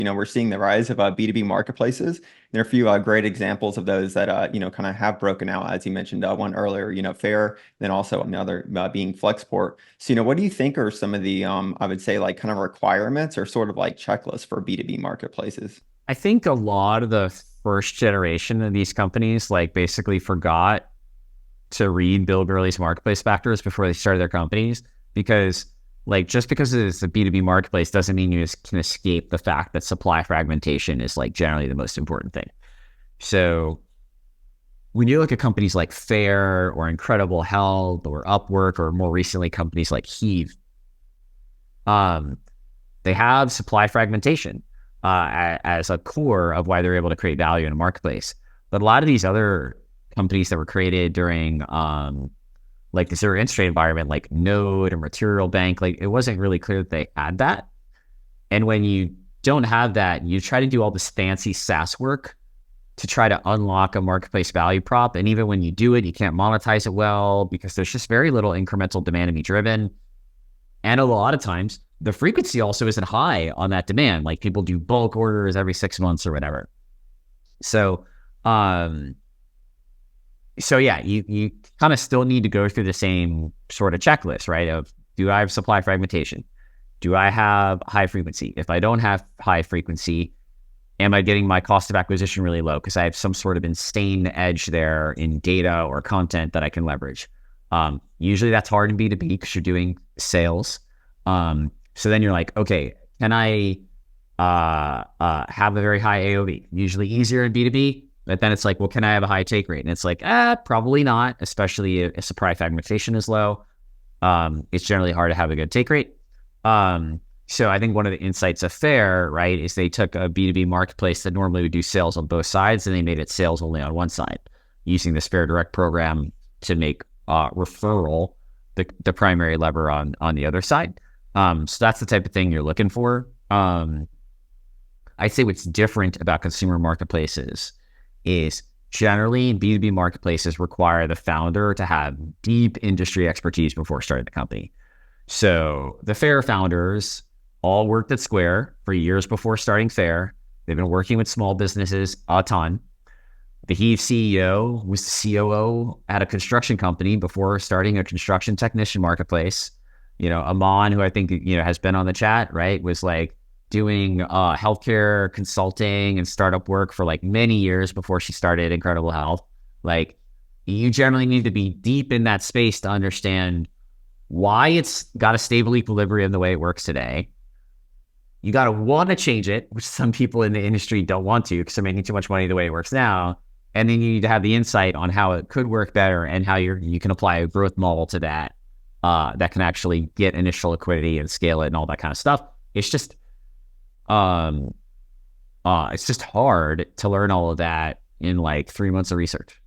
we're seeing the rise of B2B marketplaces. There are a few great examples of those that, kind of have broken out, as you mentioned, one earlier, Faire, then also another being Flexport. So, what do you think are some of the, I would say, like kind of requirements or sort of like checklists for B2B marketplaces? I think a lot of the first generation of these companies like basically forgot to read Bill Gurley's marketplace factors before they started their companies, because like just because it's a B2B marketplace doesn't mean you just can escape the fact that supply fragmentation is like generally the most important thing. So when you look at companies like Faire or Incredible Health or Upwork, or more recently companies like Heave, um, they have supply fragmentation as a core of why they're able to create value in a marketplace. But a lot of these other companies that were created during like the zero interest rate environment, like Node or Material Bank, like it wasn't really clear that they had that. And when you don't have that, you try to do all this fancy SaaS work to try to unlock a marketplace value prop. And even when you do it, you can't monetize it well because there's just very little incremental demand to be driven. And a lot of times the frequency also isn't high on that demand. Like people do bulk orders every 6 months or whatever. So, so yeah, you kind of still need to go through the same sort of checklist, right? Of, do I have supply fragmentation? Do I have high frequency? If I don't have high frequency, am I getting my cost of acquisition really low? Because I have some sort of insane edge there in data or content that I can leverage. Usually that's hard in B2B because you're doing sales. So then you're like, okay, can I have a very high AOV? Usually easier in B2B. But then it's like, well, can I have a high take rate? And it's like, probably not, especially if supply fragmentation is low. It's generally hard to have a good take rate. So I think one of the insights of Faire, right, is they took a B2B marketplace that normally would do sales on both sides, and they made it sales only on one side, using this Faire Direct program to make referral the primary lever on the other side. So that's the type of thing you're looking for. I'd say what's different about consumer marketplaces is generally B2B marketplaces require the founder to have deep industry expertise before starting the company. So the Faire founders all worked at Square for years before starting Faire. They've been working with small businesses a ton. The Heave CEO was the COO at a construction company before starting a construction technician marketplace. Aman, who I think, has been on the chat, right, was like doing healthcare consulting and startup work for like many years before she started Incredible Health. Like, you generally need to be deep in that space to understand why it's got a stable equilibrium the way it works today. You got to want to change it, which some people in the industry don't want to because they're making too much money the way it works now. And then you need to have the insight on how it could work better and how you can apply a growth model to that that can actually get initial liquidity and scale it and all that kind of stuff. It's just hard to learn all of that in like 3 months of research.